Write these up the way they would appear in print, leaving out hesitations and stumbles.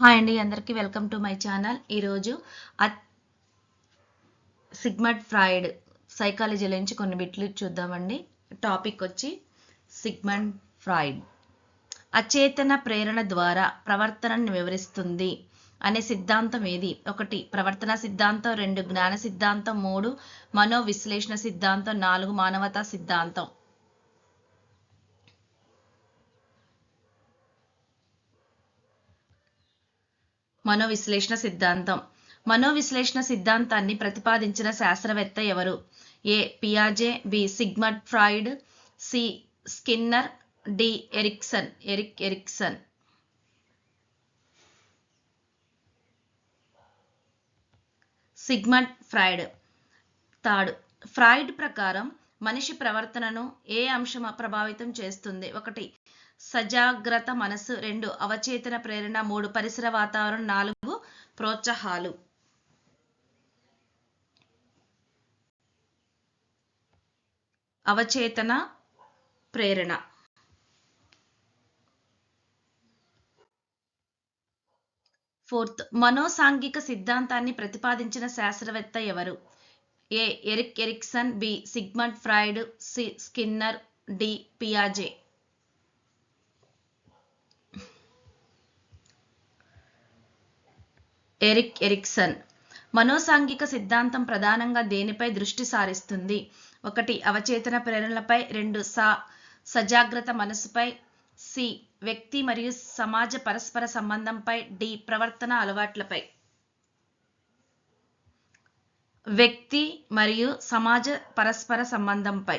Hi అండి, అందరికీ welcome to my channel. ఈరోజు సిగ్మండ్ ఫ్రాయిడ్ సైకాలజీ నుంచి కొన్ని బిట్లు చూద్దామండి. టాపిక్ వచ్చి సిగ్మండ్ ఫ్రాయిడ్ అచేతన ప్రేరణ ద్వారా ప్రవర్తనను వివరిస్తుంది అనే సిద్ధాంతం ఏది? 1 ప్రవర్తన సిద్ధాంతం, 2 జ్ఞాన సిద్ధాంతం, 3 మనో విశ్లేషణ సిద్ధాంతం, 4 మానవతా సిద్ధాంతం. మనోవిశ్లేషణ సిద్ధాంతం. మనోవిశ్లేషణ సిద్ధాంతాన్ని ప్రతిపాదించిన శాస్త్రవేత్త ఎవరు? ఏ పియాజే, B Sigmund Freud, C Skinner, D Erik Erikson. Sigmund Freud. Freud ప్రకారం మనిషి ప్రవర్తనను ఏ అంశం ప్రభావితం చేస్తుంది? 1 సజాగ్రత్త మనస్సు, 2 అవచేతన ప్రేరణ, 3 పరిసర వాతావరణం, 4 ప్రోత్సాహాలు. అవచేతన ప్రేరణ. 4th మనోసాంఘిక సిద్ధాంతాన్ని ప్రతిపాదించిన శాస్త్రవేత్త ఎవరు? A Erik Erikson, B Sigmund Freud, C Skinner, D పియాజే. Erik Erikson. మనోసాంఘిక సిద్ధాంతం ప్రధానంగా దేనిపై దృష్టి సారిస్తుంది? 1 అవచేతన ప్రేరణలపై, 2 సజాగ్రత్త మనస్సుపై, సి వ్యక్తి మరియు సమాజ పరస్పర సంబంధంపై, డి ప్రవర్తన అలవాట్లపై. వ్యక్తి మరియు సమాజ పరస్పర సంబంధంపై.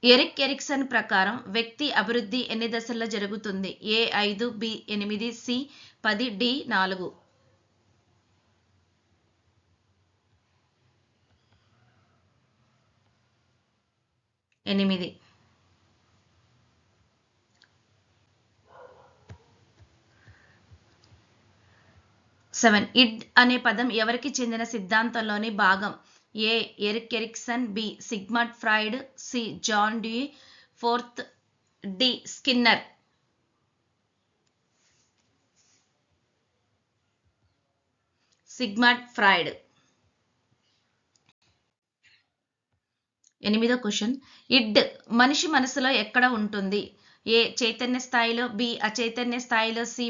ఎరిక్ ఎరిక్సన్ ప్రకారం వ్యక్తి అభివృద్ధి ఎన్ని దశల్లో జరుగుతుంది? A 5, B 8, C 10, D 4. 8. 7 id అనే పదం ఎవరికి చెందిన సిద్ధాంతంలోని భాగం? A Erik Erikson, B Sigmund Freud, C John Dewey, 4th D Skinner. Sigmund Freud. 8వ క్వశ్చన్. ఇడ్ మనిషి మనసులో ఎక్కడ ఉంటుంది? ఏ చైతన్య స్థాయిలో, బి అచైతన్య స్థాయిలో, సి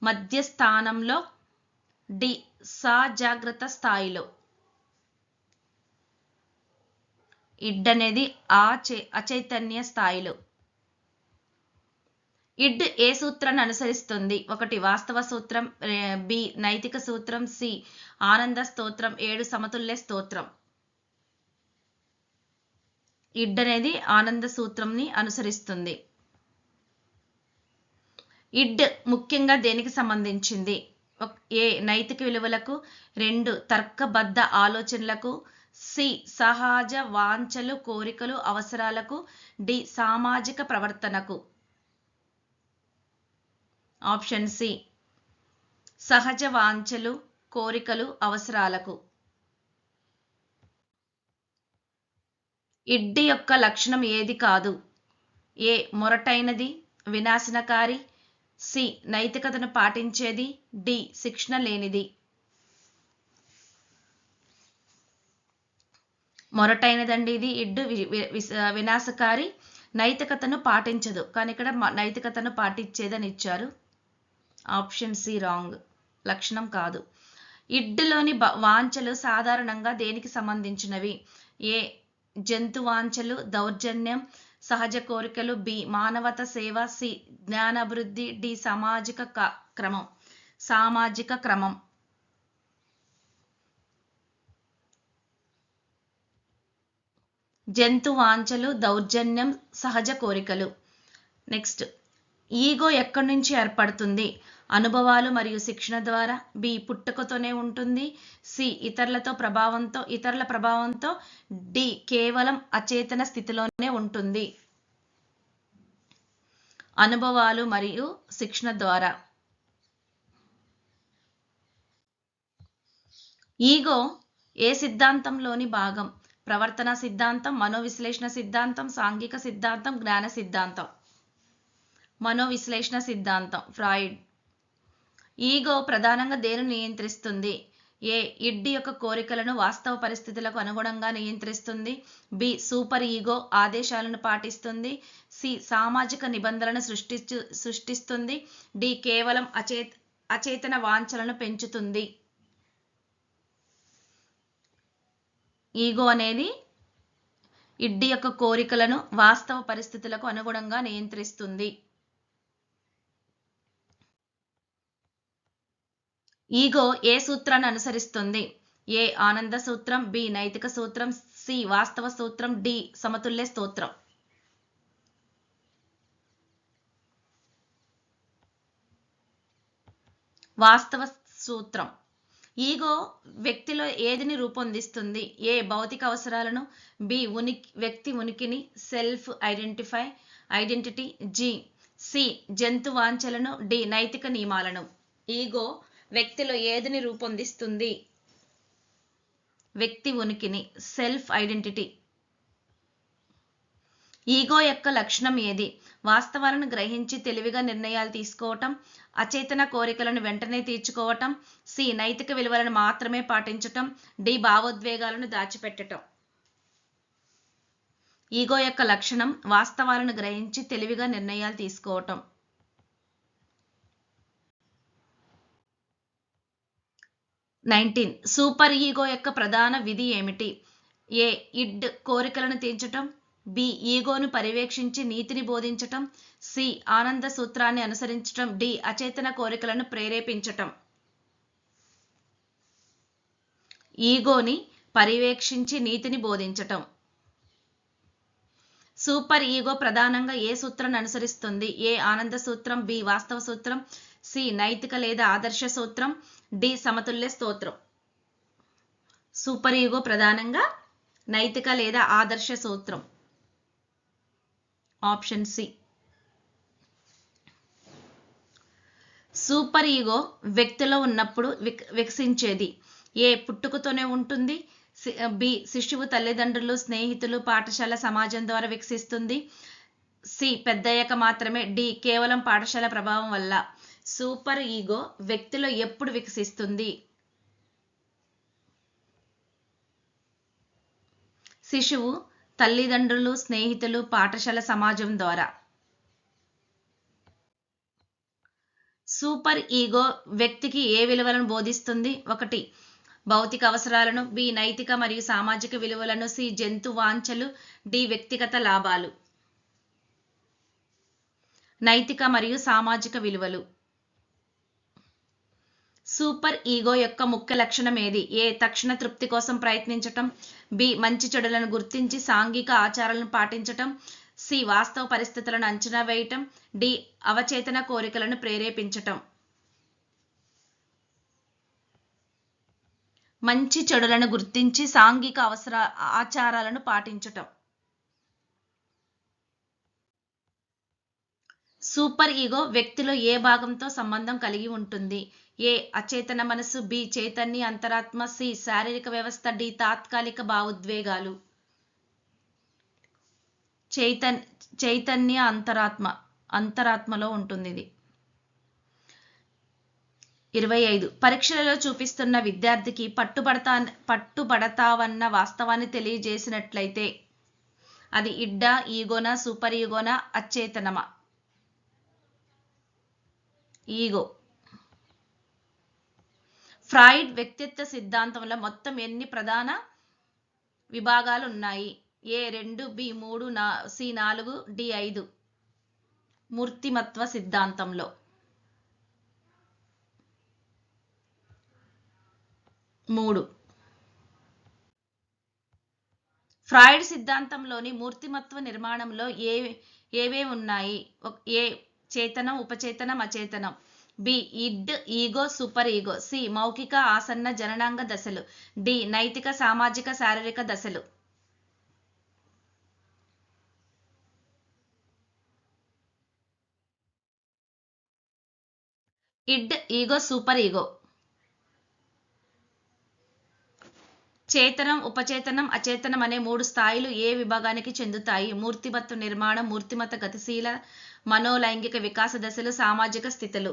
మధ్య స్థానంలో, డి సజాగ్రత్త స్థాయిలో. ఇడ్ అనేది అచైతన్య స్థాయిలో. ఇడ్ ఏ సూత్రాన్ని అనుసరిస్తుంది? 1 వాస్తవ సూత్రం, బి నైతిక సూత్రం, సి ఆనంద స్తోత్రం, 7 సమతుల్య స్తోత్రం. ఇడ్ అనేది ఆనంద సూత్రంని అనుసరిస్తుంది. ఇడ్ ముఖ్యంగా దేనికి సంబంధించింది? ఏ నైతిక విలువలకు, 2 తర్కబద్ధ ఆలోచనలకు, సి సహజ వాంఛలు, కోరికలు, అవసరాలకు, డి సామాజిక ప్రవర్తనకు. ఆప్షన్ సి సహజ వాంఛలు, కోరికలు, అవసరాలకు. ఇడ్ యొక్క లక్షణం ఏది కాదు? ఏ మొరటైనది, వినాశనకారి, సి నైతికతను పాటించేది, డి శిక్షణ లేనిది. మొరటైనదండి ఇది. ఇడ్ వినాశకారి, నైతికతను పాటించదు, కానీ ఇక్కడ నైతికతను పాటించేదని ఇచ్చారు. ఆప్షన్ సి రాంగ్, లక్షణం కాదు. ఇడ్లోని వాంఛలు సాధారణంగా దేనికి సంబంధించినవి? ఏ జంతు వాంఛలు, దౌర్జన్యం, సహజ కోరికలు, బి మానవత సేవ, సి జ్ఞానాభివృద్ధి, డి సామాజిక క్రమం. జంతు వాంఛలు, దౌర్జన్యం, సహజ కోరికలు. నెక్స్ట్, ఈగో ఎక్కడి నుంచి ఏర్పడుతుంది? అనుభవాలు మరియు శిక్షణ ద్వారా, బి పుట్టుకతోనే ఉంటుంది, సి ఇతరుల ప్రభావంతో, డి కేవలం అచేతన స్థితిలోనే ఉంటుంది. అనుభవాలు మరియు శిక్షణ ద్వారా. ఈగో ఏ సిద్ధాంతంలోని భాగం? ప్రవర్తన సిద్ధాంతం, మనోవిశ్లేషణ సిద్ధాంతం, సాంఘిక సిద్ధాంతం, జ్ఞాన సిద్ధాంతం. మనోవిశ్లేషణ సిద్ధాంతం ఫ్రాయిడ్. ఈగో ప్రధానంగా దేనిని నియంత్రిస్తుంది? ఏ ఇడ్ యొక్క కోరికలను వాస్తవ పరిస్థితులకు అనుగుణంగా నియంత్రిస్తుంది. బి సూపర్ ఈగో ఆదేశాలను పాటిస్తుంది. సి సామాజిక నిబంధనలను సృష్టిస్తుంది. డి కేవలం అచేతన వాంఛలను పెంచుతుంది. ఈగో అనేది ఇడ్ యొక్క కోరికలను వాస్తవ పరిస్థితులకు అనుగుణంగా నియంత్రిస్తుంది. ఈగో ఏ సూత్రాన్ని అనుసరిస్తుంది? ఏ ఆనంద సూత్రం, బి నైతిక సూత్రం, సి వాస్తవ సూత్రం, డి సమతుల్య స్తోత్రం. వాస్తవ సూత్రం. ఈగో వ్యక్తిలో ఏదిని రూపొందిస్తుంది? ఏ భౌతిక అవసరాలను, బి వ్యక్తి ఉనికిని సెల్ఫ్ ఐడెంటిటీ, సి జంతు వాంఛలను, డి నైతిక నియమాలను. ఈగో వ్యక్తిలో ఏదిని రూపొందిస్తుంది? వ్యక్తి ఉనికిని సెల్ఫ్ ఐడెంటిటీ. ఈగో యొక్క లక్షణం ఏది? వాస్తవాలను గ్రహించి తెలివిగా నిర్ణయాలు తీసుకోవటం, అచేతన కోరికలను వెంటనే తీర్చుకోవటం, సి నైతిక విలువలను మాత్రమే పాటించటం, డి భావోద్వేగాలను దాచిపెట్టటం. ఈగో యొక్క లక్షణం వాస్తవాలను గ్రహించి తెలివిగా నిర్ణయాలు తీసుకోవటం. 19. సూపర్ ఈగో యొక్క ప్రధాన విధి ఏమిటి? ఏ ఇడ్ కోరికలను తీర్చటం, బి ఈగోను పర్యవేక్షించి నీతిని బోధించటం, సి ఆనంద సూత్రాన్ని అనుసరించటం, డి అచేతన కోరికలను ప్రేరేపించటం. ఈగోని పర్యవేక్షించి నీతిని బోధించటం. సూపర్ ఈగో ప్రధానంగా ఏ సూత్రాన్ని అనుసరిస్తుంది? ఏ ఆనంద సూత్రం, బి వాస్తవ సూత్రం, సి నైతిక లేదా ఆదర్శ సూత్రం, డి సమతుల్య స్తోత్రం. సూపర్ ఈగో ప్రధానంగా నైతిక లేదా ఆదర్శ సూత్రం. Option C. సూపర్ ఈగో వ్యక్తిలో ఉన్నప్పుడు వికసించేది. ఏ పుట్టుకతోనే ఉంటుంది, బి శిశువు తల్లిదండ్రులు, స్నేహితులు, పాఠశాల, సమాజం ద్వారా వికసిస్తుంది, సి పెద్దయ్యాక మాత్రమే, డి కేవలం పాఠశాల ప్రభావం వల్ల. సూపర్ ఈగో వ్యక్తిలో ఎప్పుడు వికసిస్తుంది? శిశువు, తల్లిదండ్రులు, స్నేహితులు, పాఠశాల, సమాజం ద్వారా. సూపర్ ఈగో వ్యక్తికి ఏ విలువలను బోధిస్తుంది? 1 భౌతిక అవసరాలను, బి నైతిక మరియు సామాజిక విలువలను, సి జంతు వాంఛలు, డి వ్యక్తిగత లాభాలు. నైతిక మరియు సామాజిక విలువలు. సూపర్ ఈగో యొక్క ముఖ్య లక్షణం ఏది? ఏ తక్షణ తృప్తి కోసం ప్రయత్నించటం, బి మంచి చెడులను గుర్తించి సాంఘిక ఆచారాలను పాటించటం, సి వాస్తవ పరిస్థితులను అంచనా వేయటం, డి అవచేతన కోరికలను ప్రేరేపించటం. మంచి చెడులను గుర్తించి సాంఘిక ఆచారాలను పాటించటం. సూపర్ ఈగో వ్యక్తిలో ఏ భాగంతో సంబంధం కలిగి ఉంటుంది? ఏ అచేతన మనసు, బి చైతన్య అంతరాత్మ, సి శారీరక వ్యవస్థ, డి తాత్కాలిక భావోద్వేగాలు. చైతన్య అంతరాత్మలో ఉంటుంది ఇది. 25 పరీక్షలలో చూపిస్తున్న విద్యార్థికి పట్టుబడతావన్న వాస్తవాన్ని తెలియజేసినట్లయితే అది ఇడ్డా, ఈగోనా, సూపర్ ఈగోనా, అచేతనమా? ఈగో. ఫ్రాయిడ్ వ్యక్తిత్వ సిద్ధాంతంలో మొత్తం ఎన్ని ప్రధాన విభాగాలు ఉన్నాయి? ఏ 2, బి 3, సి 4, డి 5. మూర్తిమత్వ సిద్ధాంతంలో 3. ఫ్రాయిడ్ సిద్ధాంతంలోని మూర్తిమత్వ నిర్మాణంలో ఏవేవి ఉన్నాయి? ఏ చేతనం, ఉపచేతనం, అచేతనం, B id, ego, super ego, C మౌఖిక, ఆసన్న, జననాంగ దశలు, డి నైతిక, సామాజిక, శారీరక దశలు. Id, ego, super ego. చేతనం, ఉపచేతనం, అచేతనం అనే 3 స్థాయిలు ఏ విభాగానికి చెందుతాయి? మూర్తిమత్వ నిర్మాణం, మూర్తిమత్వ గతిశీల, మనోలైంగిక వికాస దశలు, సామాజిక స్థితులు.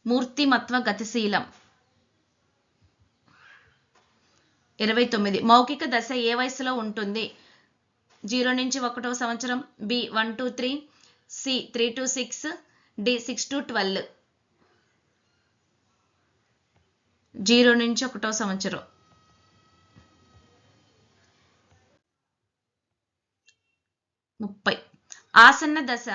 మూర్తిమత్వ గతిశీలం. 29. మౌఖిక దశ ఏ వయసులో ఉంటుంది? 0 నుంచి 1వ సంవత్సరం, B 1 to 3, C 3 to 6, D 6 to 12. 0 నుంచి 1వ సంవత్సరం. 30. ఆసన్న దశ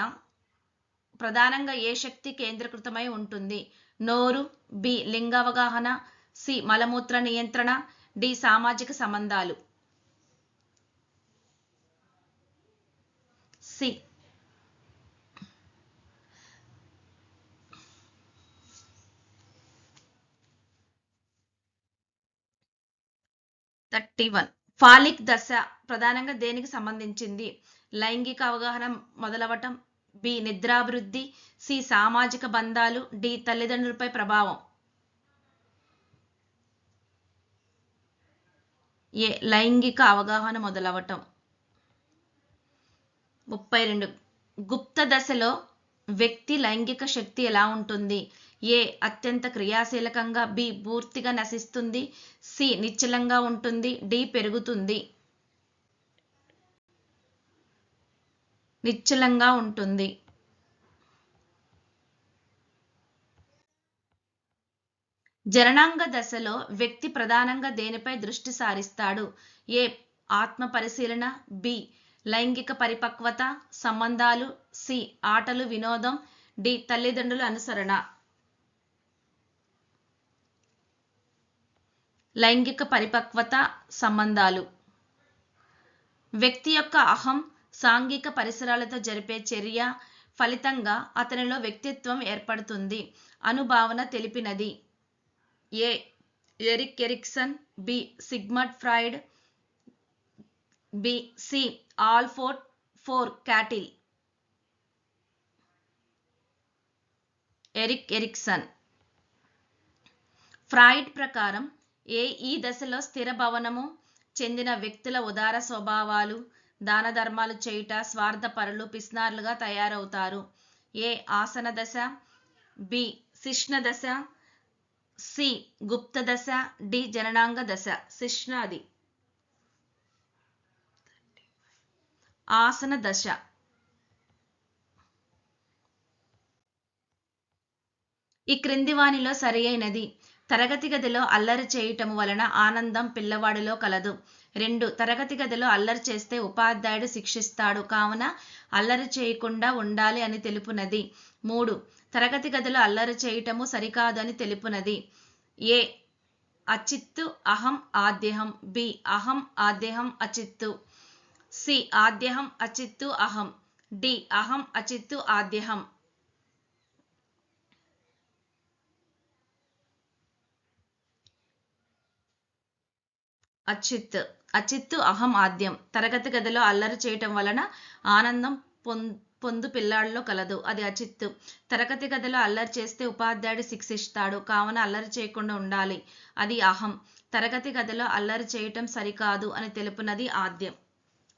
ప్రధానంగా ఏ శక్తి కేంద్రీకృతమై ఉంటుంది? నోరు, బి లింగావగాహన, సి మలమూత్ర నియంత్రణ, డి సామాజిక సంబంధాలు. సి. 31. ఫాలిక్ దశ ప్రధానంగా దేనికి సంబంధించింది? లైంగిక అవగాహన మొదలవటం, బి నిద్రాభివృద్ధి, సి సామాజిక బంధాలు, డి తల్లిదండ్రులపై ప్రభావం. ఏ లైంగిక అవగాహన మొదలవటం. 32. గుప్త దశలో వ్యక్తి లైంగిక శక్తి ఎలా ఉంటుంది? ఏ అత్యంత క్రియాశీలకంగా, బి పూర్తిగా నశిస్తుంది, సి నిశ్చలంగా ఉంటుంది, డి పెరుగుతుంది. నిశ్చలంగా ఉంటుంది. జననాంగ దశలో వ్యక్తి ప్రధానంగా దేనిపై దృష్టి సారిస్తాడు? ఏ ఆత్మ పరిశీలన, బి లైంగిక పరిపక్వత, సంబంధాలు, సి ఆటలు వినోదం, డి తల్లిదండ్రుల అనుసరణ. లైంగిక పరిపక్వత, సంబంధాలు. వ్యక్తి యొక్క అహం సాంఘిక పరిసరాలతో జరిపే చర్య ఫలితంగా అతనిలో వ్యక్తిత్వం ఏర్పడుతుంది. అనుభావన తెలిపినది. A Erik Erikson, B Sigmund Freud, B C Allport four Cattell. Erik Erikson. Freud ప్రకారం ఈ దశలో స్థిర భవనము చెందిన వ్యక్తుల ఉదార స్వభావాలు, దాన ధర్మాలు చేయుట, స్వార్థపరులు, పిస్నార్లుగా తయారవుతారు. ఏ ఆసన దశ, బి శిష్ణ దశ, సి గుప్త దశ, డి జననాంగ దశ. శిష్ణ అది. ఆసన దశ. ఈ క్రింది వానిలో సరి అయినది. తరగతి గదిలో అల్లరి చేయటము వలన ఆనందం పిల్లవాడిలో కలదు. 2. తరగతి గదిలో అల్లరి చేస్తే ఉపాధ్యాయుడు శిక్షిస్తాడు కావున అల్లరి చేయకుండా ఉండాలి అని తెలుపునది. 3. తరగతి గదిలో అల్లరి చేయటము సరికాదు అని తెలుపునది. ఏ అచిత్తు అహం ఆద్యహం, బి అహం ఆద్యహం అచిత్తు, సి ఆద్యహం అచిత్తు అహం, డి అహం అచిత్తు ఆద్యహం. అచిత్తు అహం ఆద్యం. తరగతి గదిలో అల్లరి చేయటం వలన ఆనందం పొందు పిల్లాడిలో కలదు, అది అచిత్తు. తరగతి గదిలో అల్లరి చేస్తే ఉపాధ్యాయుడు శిక్షిస్తాడు కావున అల్లరి చేయకుండా ఉండాలి, అది అహం. తరగతి గదిలో అల్లరి చేయటం సరికాదు అని తెలుపునది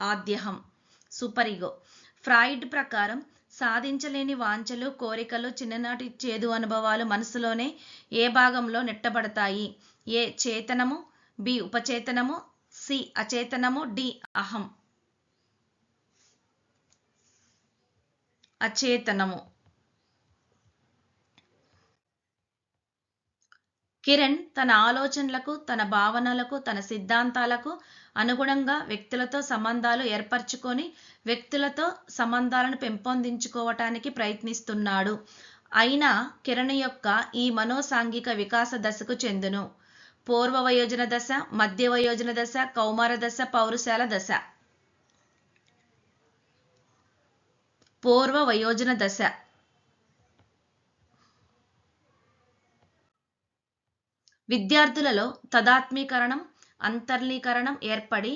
ఆద్యహం. Super ego. ఫ్రాయిడ్ ప్రకారం సాధించలేని వాంఛలు, కోరికలు, చిన్ననాటి చేదు అనుభవాలు మనసులోనే ఏ భాగంలో నెట్టబడతాయి? ఏ చేతనము, బి ఉపచేతనము, సి అచేతనము, డి అహం. అచేతనము. కిరణ్ తన ఆలోచనలకు, తన భావనలకు, తన సిద్ధాంతాలకు అనుగుణంగా వ్యక్తులతో సంబంధాలు ఏర్పరచుకొని వ్యక్తులతో సంబంధాలను పెంపొందించుకోవటానికి ప్రయత్నిస్తున్నాడు. అయినా కిరణ్ యొక్క ఈ మనోసాంఘిక వికాస దశకు చెందును. పూర్వ వయోజన దశ, మధ్య వయోజన దశ, కౌమార దశ, పౌరుషాల దశ. పూర్వ వయోజన దశ. విద్యార్థులలో తదాత్మీకరణం, అంతర్లీకరణం ఏర్పడి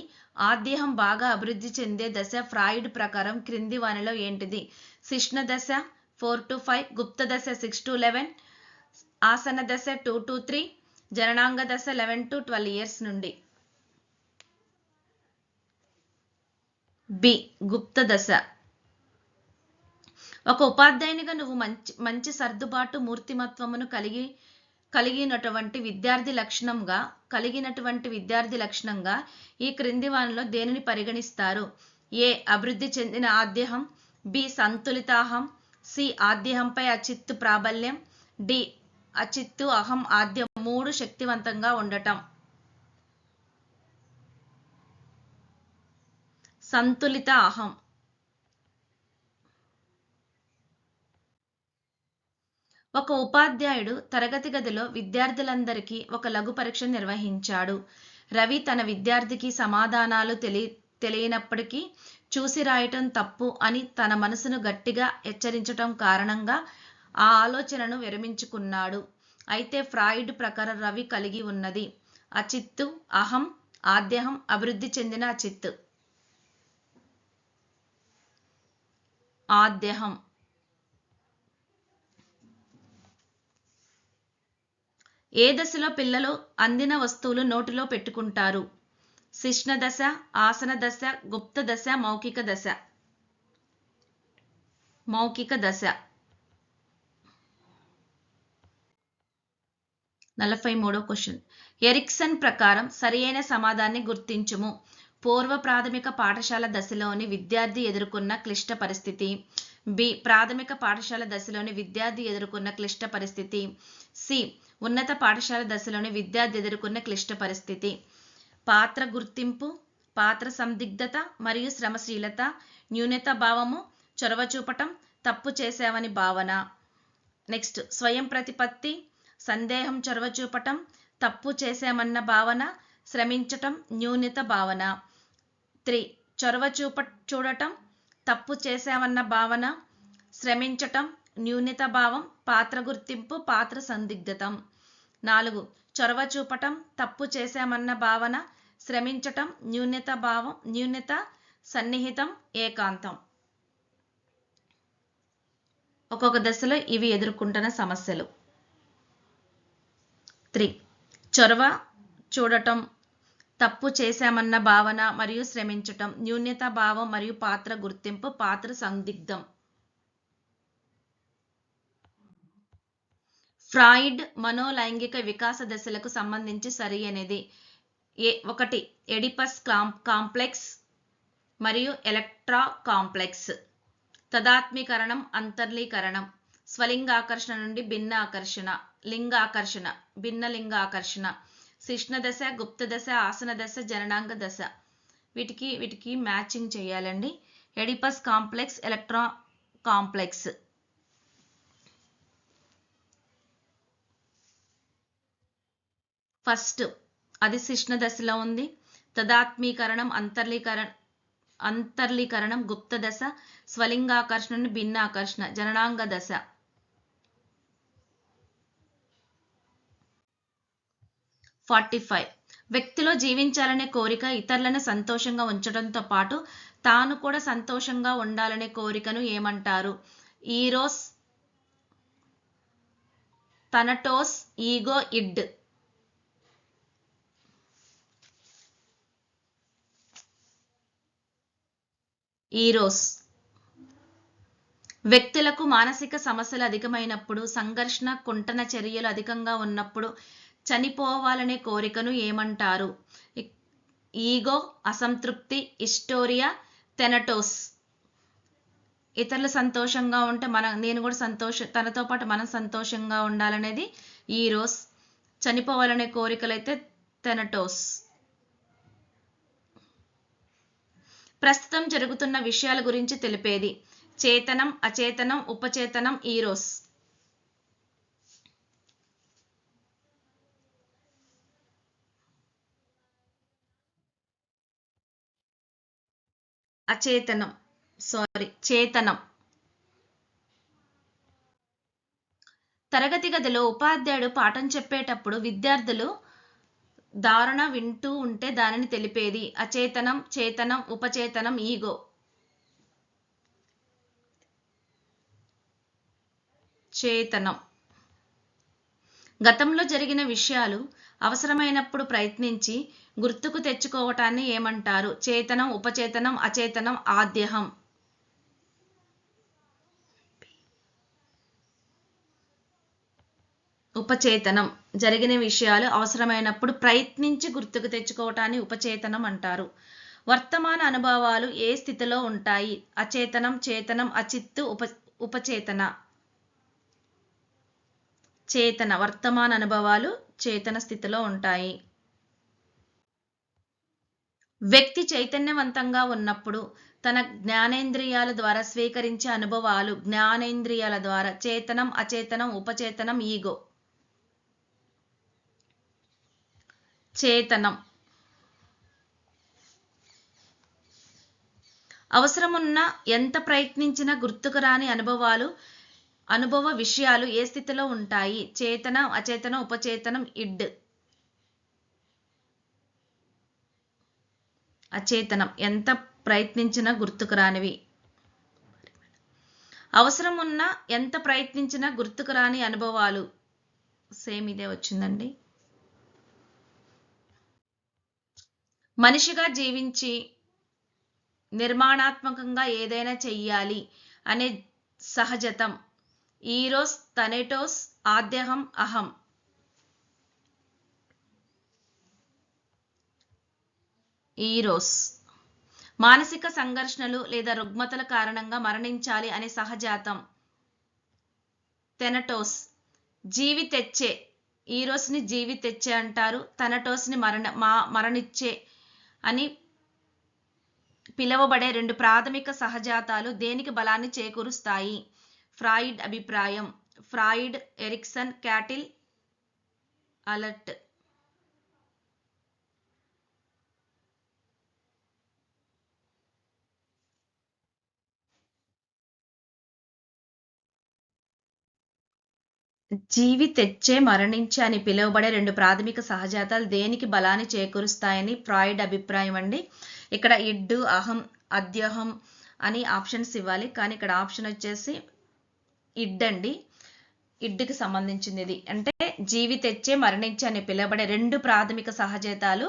ఆద్యహం బాగా అభివృద్ధి చెందే దశ ఫ్రాయిడ్ ప్రకారం క్రింది వానిలో ఏంటిది? శిష్ణ దశ 4 to 5, గుప్త దశ 6 to 11, ఆసన దశ 2 to 3, జననాంగ దశ 11 to 12 years నుండి. బి గుప్త దశ. ఒక ఉపాధ్యాయునిగా నువ్వు మంచి సర్దుబాటు మూర్తిమత్వమును కలిగినటువంటి విద్యార్థి లక్షణంగా ఈ క్రింది వానిలో దేనిని పరిగణిస్తారు? ఏ అభివృద్ధి చెందిన ఆద్యహం, బి సంతులితాహం, సి ఆద్యహంపై అచిత్తు ప్రాబల్యం, డి అచిత్తు అహం ఆద్యం 3 శక్తివంతంగా ఉండటం. సంతులిత అహం. ఒక ఉపాధ్యాయుడు తరగతి గదిలో విద్యార్థులందరికీ ఒక లఘు పరీక్ష నిర్వహించాడు. రవి తన విద్యార్థికి సమాధానాలు తెలియనప్పటికీ చూసి రాయటం తప్పు అని తన మనసును గట్టిగా హెచ్చరించటం కారణంగా ఆ ఆలోచనను విరమించుకున్నాడు. అయితే ఫ్రాయిడ్ ప్రకారం రవి కలిగి ఉన్నది అచిత్తు, అహం, ఆద్యహం, అభివృద్ధి చెందిన అచిత్తు. ఆద్యహం. ఏ దశలో పిల్లలు అందిన వస్తువులు నోటిలో పెట్టుకుంటారు? శిష్ణ దశ, ఆసన దశ, గుప్త దశ, మౌఖిక దశ. మౌఖిక దశ. 43వ క్వశ్చన్. ఎరిక్సన్ ప్రకారం సరియైన సమాధానాన్ని గుర్తించుము. పూర్వ ప్రాథమిక పాఠశాల దశలోని విద్యార్థి ఎదుర్కొన్న క్లిష్ట పరిస్థితి. బి ప్రాథమిక పాఠశాల దశలోని విద్యార్థి ఎదుర్కొన్న క్లిష్ట పరిస్థితి. సి ఉన్నత పాఠశాల దశలోని విద్యార్థి ఎదుర్కొన్న క్లిష్ట పరిస్థితి. పాత్ర గుర్తింపు, పాత్ర సందిగ్ధత మరియు శ్రమశీలత, న్యూనత భావము, చొరవ చూపటం, తప్పు చేసావని భావన. నెక్స్ట్ స్వయం ప్రతిపత్తి, సందేహం, చొరవ చూపటం, తప్పు చేసామన్న భావన, శ్రమించటం, న్యూనత భావన. 3 చొరవ చూడటం, తప్పు చేసామన్న భావన, శ్రమించటం, న్యూనత భావం, పాత్ర గుర్తింపు, పాత్ర సందిగ్ధతం. 4 చొరవ చూపటం, తప్పు చేశామన్న భావన, శ్రమించటం, న్యూనత భావం, న్యూనత, సన్నిహితం, ఏకాంతం. ఒక్కొక్క దశలో ఇవి ఎదుర్కొంటున్న సమస్యలు. 3 చొరవ చూడటం, తప్పు చేశామన్న భావన మరియు శ్రమించటం, న్యూనత భావం మరియు పాత్ర గుర్తింపు, పాత్ర సందిగ్ధం. ఫ్రాయిడ్ మనోలైంగిక వికాస దశలకు సంబంధించి సరైనది. 1 ఎడిపస్ కాంప్లెక్స్ మరియు ఎలక్ట్రా కాంప్లెక్స్. తదాత్మీకరణం, అంతర్లీకరణం, స్వలింగాకర్షణ నుండి భిన్న ఆకర్షణ, లింగాకర్షణ, భిన్న లింగాకర్షణ, శిష్ణ దశ, గుప్త దశ, ఆసన దశ, జననాంగ దశ. వీటికి మ్యాచింగ్ చేయాలండి. Oedipus complex, Electra complex. First అది శిష్ణ దశలో ఉంది. తదాత్మీకరణం, అంతర్లీకరణం గుప్త దశ, స్వలింగాకర్షణ నుండి భిన్న ఆకర్షణ జననాంగ దశ. వ్యక్తిలో జీవించాలనే కోరిక ఇతరులను సంతోషంగా ఉంచడంతో పాటు తాను కూడా సంతోషంగా ఉండాలనే కోరికను ఏమంటారు? Eros, Thanatos, ego, id. Eros. వ్యక్తులకు మానసిక సమస్యలు అధికమైనప్పుడు, సంఘర్షణ, కుంటన చర్యలు అధికంగా ఉన్నప్పుడు చనిపోవాలనే కోరికను ఏమంటారు? ఈగో, అసంతృప్తి, హిస్టోరియా, థెనటోస్. ఇతరులు సంతోషంగా ఉంటే నేను కూడా తనతో పాటు మనం సంతోషంగా ఉండాలనేది ఈరోస్. చనిపోవాలనే కోరికలైతే థెనటోస్. ప్రస్తుతం జరుగుతున్న విషయాల గురించి తెలిపేది. చేతనం, అచేతనం, ఉపచేతనం, ఈరోస్. చేతనం. తరగతి గదిలో ఉపాధ్యాయుడు పాఠం చెప్పేటప్పుడు విద్యార్థులు ధారణ వింటూ ఉంటే దానిని తెలిపేది. అచేతనం, చేతనం, ఉపచేతనం, ఈగో. చేతనం. గతంలో జరిగిన విషయాలు అవసరమైనప్పుడు ప్రయత్నించి గుర్తుకు తెచ్చుకోవటాన్ని ఏమంటారు? చేతనం, ఉపచేతనం, అచేతనం, ఆద్యహం. ఉపచేతనం. జరిగిన విషయాలు అవసరమైనప్పుడు ప్రయత్నించి గుర్తుకు తెచ్చుకోవటాన్ని ఉపచేతనం అంటారు. వర్తమాన అనుభవాలు ఏ స్థితిలో ఉంటాయి? అచేతనం, చేతనం, అచిత్తు, ఉపచేతన. చేతన. వర్తమాన అనుభవాలు చేతన స్థితిలో ఉంటాయి. వ్యక్తి చైతన్యవంతంగా ఉన్నప్పుడు తన జ్ఞానేంద్రియాల ద్వారా స్వీకరించే అనుభవాలు జ్ఞానేంద్రియాల ద్వారా. చేతనం, అచేతనం, ఉపచేతనం, ఈగో. చేతనం. అవసరమున్న ఎంత ప్రయత్నించినా గుర్తుకు రాని అనుభవ విషయాలు ఏ స్థితిలో ఉంటాయి? చేతనం, అచేతనం, ఉపచేతనం, ఇడ్. అచేతనం. ఎంత ప్రయత్నించినా గుర్తుకు రానివి. అవసరమున్న ఎంత ప్రయత్నించినా గుర్తుకు రాని అనుభవాలు. సేమ్ ఇదే వచ్చిందండి. మనిషిగా జీవించి నిర్మాణాత్మకంగా ఏదైనా చెయ్యాలి అనే సహజతం. ఈరోస్, థానేటోస్, ఆద్యహం, అహం. ఈరోస్. మానసిక సంఘర్షణలు లేదా రుగ్మతల కారణంగా మరణించాలి అనే సహజాతం. థెనటోస్. జీవి తెచ్చే. ఈరోస్ని జీవి తెచ్చే అంటారు. థానటోస్ని మరణిచ్చే అని పిలువబడే రెండు ప్రాథమిక సహజాతాలు దేనికి బలాన్ని చేకూరుస్తాయి? ఫ్రాయిడ్ అభిప్రాయం. ఫ్రాయిడ్, ఎరిక్సన్, క్యాటిల్, అలర్ట్. జీవి తెచ్చే, మరణించే అని పిలువబడే రెండు ప్రాథమిక సహజాతాలు దేనికి బలాన్ని చేకూరుస్తాయని ఫ్రాయిడ్ అభిప్రాయం అండి. ఇక్కడ ఇడ్డు, అహం, అద్యహం అని ఆప్షన్స్ ఇవ్వాలి, కానీ ఇక్కడ ఆప్షన్ వచ్చేసి ఇడ్ అండి. ఇడ్డుకి సంబంధించింది ఇది. అంటే జీవి తెచ్చే, మరణించే అని పిలువబడే రెండు ప్రాథమిక సహజాతాలు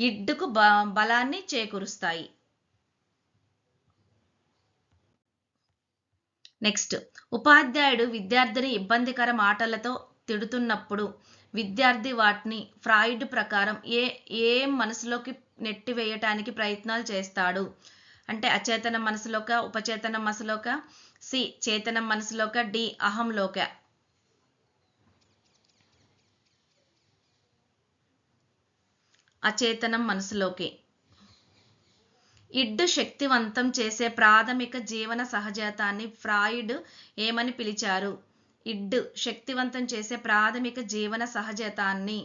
ఇడ్డుకు బలాన్ని చేకూరుస్తాయి. నెక్స్ట్, ఉపాధ్యాయుడు విద్యార్థిని ఇబ్బందికర మాటలతో తిడుతున్నప్పుడు విద్యార్థి వాటిని ఫ్రాయిడ్ ప్రకారం ఏ మనసులోకి నెట్టివేయటానికి ప్రయత్నాలు చేస్తాడు? అంటే అచేతనం మనసులోక, ఉపచేతనం మనసులోక, సి చేతనం మనసులోక, డి అహంలోక. అచేతనం మనసులోకి. ఇడ్డు శక్తివంతం చేసే ప్రాథమిక జీవన సహజాతాన్ని ఫ్రాయిడ్ ఏమని పిలిచారు? ఇడ్డు శక్తివంతం చేసే ప్రాథమిక జీవన సహజాతాన్ని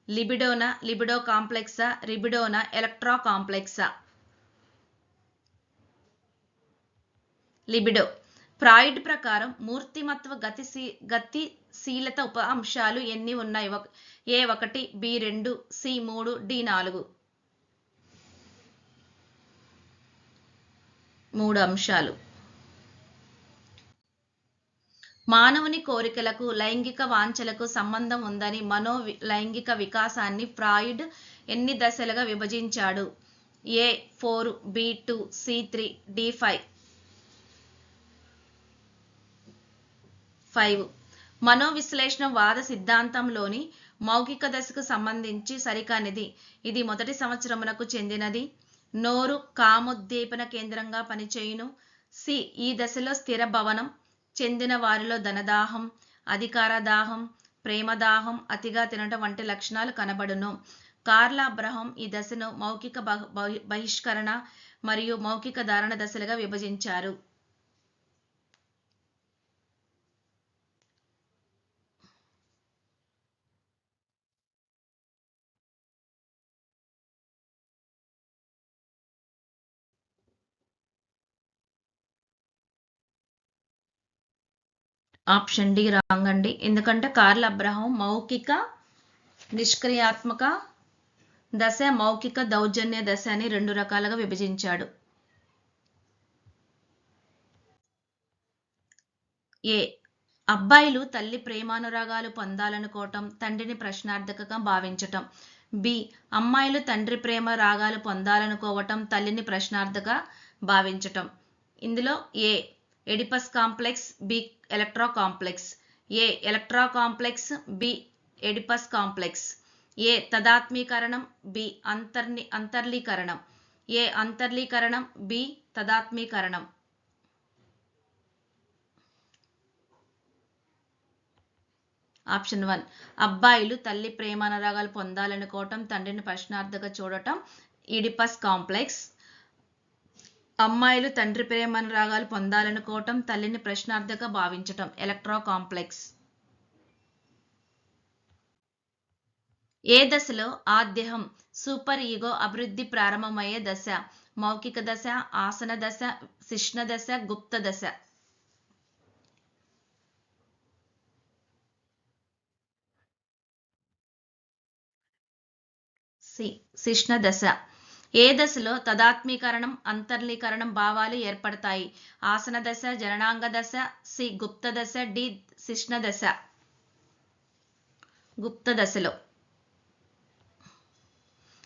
లిబిడోనా, లిబిడో కాంప్లెక్సా, రిబిడోనా, ఎలక్ట్రా కాంప్లెక్సా? లిబిడో. ఫ్రాయిడ్ ప్రకారం మూర్తిమత్వ గతిశీలత ఉప అంశాలు ఎన్ని ఉన్నాయి? A1, B2, C3, D4. 3 అంశాలు. మానవుని కోరికలకు లైంగిక వాంఛలకు సంబంధం ఉందని లైంగిక వికాసాన్ని ఫ్రాయిడ్ ఎన్ని దశలుగా విభజించాడు? A4, B2, C3, D5. 5. మనోవిశ్లేషణ వాద సిద్ధాంతంలోని మౌఖిక దశకు సంబంధించి సరికానిది. ఇది మొదటి సంవత్సరమునకు చెందినది. నోరు కామోద్దీపన కేంద్రంగా పనిచేయును. సి ఈ దశలో స్థిర భవనం చెందిన వారిలో ధనదాహం, అధికార దాహం, ప్రేమదాహం, అతిగా తినటం వంటి లక్షణాలు కనబడును. కార్ల్ అబ్రహం ఈ దశను మౌఖిక బహిష్కరణ మరియు మౌఖిక ధారణ దశలుగా విభజించారు. ఆప్షన్ డి రాంగ్ అండి. ఎందుకంటే కార్ల్ అబ్రహం మౌఖిక నిష్క్రియాత్మక దశ, మౌఖిక దౌర్జన్య దశ అని 2 రకాలుగా విభజించాడు. ఏ అబ్బాయిలు తల్లి ప్రేమానురాగాలు పొందాలనుకోవటం, తండ్రిని ప్రశ్నార్థకంగా భావించటం. బి. అమ్మాయిలు తండ్రి ప్రేమ రాగాలు పొందాలనుకోవటం, తల్లిని ప్రశ్నార్థకంగా భావించటం. ఇందులో ఏ ఎడిపస్ కాంప్లెక్స్, బి ఎలక్ట్రా కాంప్లెక్స్. ఏ ఎలక్ట్రా కాంప్లెక్స్, బి ఎడిపస్ కాంప్లెక్స్. ఏ తదాత్మీకరణం, బి అంతర్లీకరణం. ఏ అంతర్లీకరణం, బి తదాత్మీకరణం. ఆప్షన్ 1 అబ్బాయిలు తల్లి ప్రేమానురాగాలు పొందాలనుకోవటం, తండ్రిని ప్రశ్నార్థకంగా చూడటం ఈడిపస్ కాంప్లెక్స్. అమ్మాయిలు తండ్రి ప్రేమానురాగాలు పొందాలనుకోవటం, తల్లిని ప్రశ్నార్థకంగా భావించటం ఎలక్ట్రా కాంప్లెక్స్. ఏ దశలో ఆ దేహం సూపర్ ఈగో అభివృద్ధి ప్రారంభమయ్యే దశ? మౌఖిక దశ, ఆసన దశ, శిష్ణ దశ, గుప్త దశ. శిష్ణ దశ. ఏ దశలో తదాత్మీకరణం, అంతర్లీకరణం భావాలు ఏర్పడతాయి? ఆసన దశ, జననాంగ దశ, సి గుప్త దశ, డి శిష్ణ దశ. గుప్త దశలో.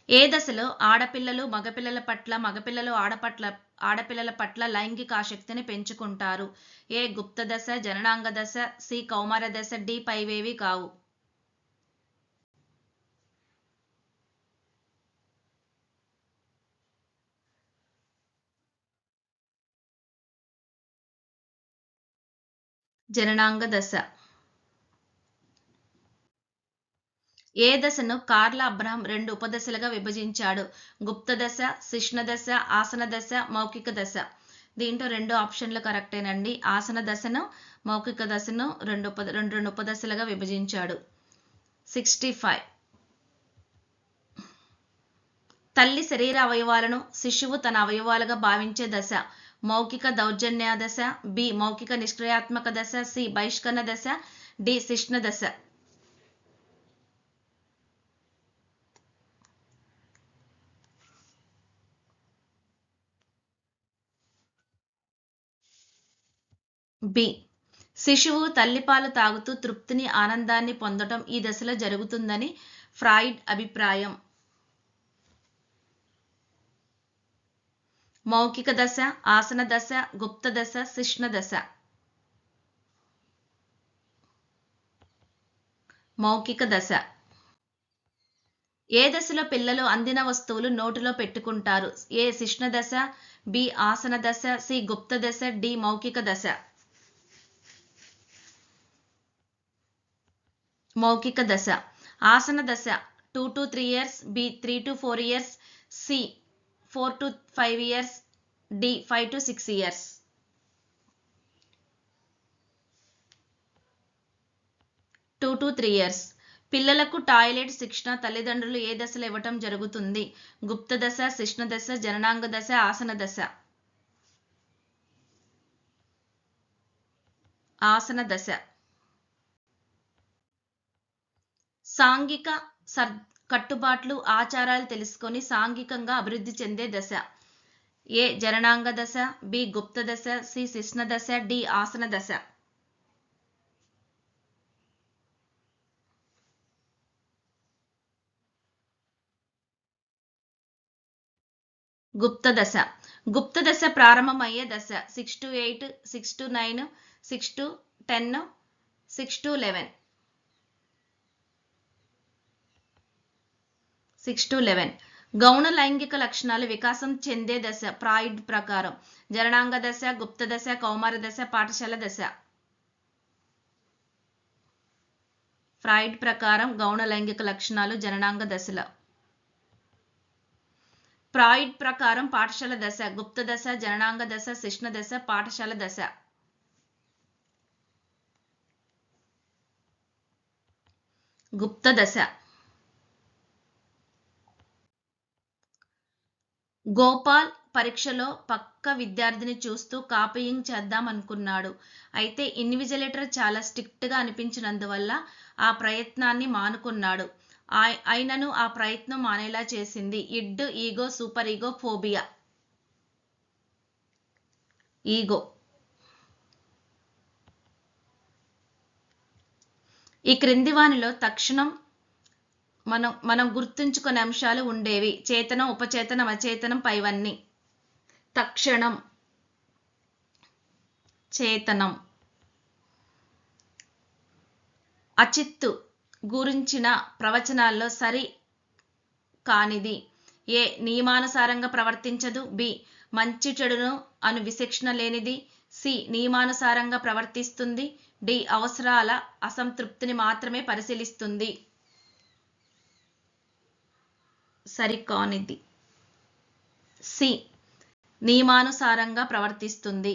ఏ దశలో ఆడపిల్లలు మగపిల్లల పట్ల, మగపిల్లలు ఆడపిల్లల పట్ల లైంగిక ఆసక్తిని పెంచుకుంటారు? ఏ గుప్త దశ, జననాంగ దశ, సి కౌమార దశ, డి పైవేవి కావు. జననాంగ దశ. ఏ దశను కార్ల అబ్రహం 2 ఉపదశలుగా విభజించాడు? గుప్త దశ, శిష్ణ దశ, ఆసన దశ, మౌఖిక దశ. దీంట్లో 2 ఆప్షన్లు కరెక్టేనండి. ఆసన దశను, మౌఖిక దశను రెండు ఉపదశలుగా విభజించాడు. 65. తల్లి శరీర అవయవాలను శిశువు తన అవయవాలుగా భావించే దశ? మౌఖిక దౌర్జన్య దశ, బి మౌఖిక నిష్క్రియాత్మక దశ, సి బహిష్కరణ దశ, డి శిష్ణ దశ. బి. శిశువు తల్లిపాలు తాగుతూ తృప్తిని, ఆనందాన్ని పొందటం ఈ దశలో జరుగుతుందని ఫ్రాయిడ్ అభిప్రాయం. మౌఖిక దశ, ఆసన దశ, గుప్త దశ, శిష్ణ దశ. మౌఖిక దశ. ఏ దశలో పిల్లలు అందిన వస్తువులు నోటిలో పెట్టుకుంటారు? ఏ శిష్ణ దశ, బి ఆసన దశ, సి గుప్త దశ, డి మౌఖిక దశ. మౌఖిక దశ. ఆసన దశ 2 to 3 years, B 3 to 4 years, C 4 to 5 years, D 5 to 6 years. 2 to 3 years. పిల్లలకు టాయిలెట్ శిక్షణ తల్లిదండ్రులు ఏ దశలో ఇవ్వటం జరుగుతుంది? గుప్త దశ, శిష్ణ దశ, జననాంగ దశ, ఆసన దశ. ఆసన దశ. సాంఘిక కట్టుబాట్లు, ఆచారాలు తెలుసుకొని సాంఘికంగా అభివృద్ధి చెందే దశ? ఏ జననాంగ దశ, బి గుప్త దశ, సి శిష్ణ దశ, డి ఆసన దశ. గుప్త దశ. గుప్త దశ ప్రారంభమయ్యే దశ 6 to 8, 6 to 9, 6 to 10, 6 to 11. 6 to 11. గౌణ లైంగిక లక్షణాలు వికాసం చెందే దశ ఫ్రాయిడ్ ప్రకారం? జననాంగ దశ, గుప్త దశ, కౌమార దశ, పాఠశాల దశ. ఫ్రాయిడ్ ప్రకారం గౌణ లైంగిక లక్షణాలు జననాంగ దశలో. ఫ్రాయిడ్ ప్రకారం పాఠశాల దశ, గుప్త దశ, జననాంగ దశ, శిష్ణ దశ, పాఠశాల దశ. గుప్త దశ. గోపాల్ పరీక్షలో పక్క విద్యార్థిని చూస్తూ కాపీయింగ్ చేద్దాం అనుకున్నాడు. అయితే ఇన్విజిలేటర్ చాలా స్ట్రిక్ట్ గా అనిపించినందువల్ల ఆ ప్రయత్నాన్ని మానుకున్నాడు. అయినను ఆ ప్రయత్నం మానేలా చేసింది id, ego, super ego, phobia. Ego. ఈ క్రింది వానిలో తక్షణం మనం గుర్తుంచుకునే అంశాలు ఉండేవి. చేతనం, ఉపచేతనం, అచేతనం, పైవన్నీ. తక్షణం, చేతనం. అచిత్తు గురించిన ప్రవచనాల్లో సరి కానిది. ఏ నియమానుసారంగా ప్రవర్తించదు. బి మంచి చెడును అను విచక్షణ లేనిది. సి నియమానుసారంగా ప్రవర్తిస్తుంది. డి అవసరాల అసంతృప్తిని మాత్రమే పరిశీలిస్తుంది. సరికానిది సి నియమానుసారంగా ప్రవర్తిస్తుంది.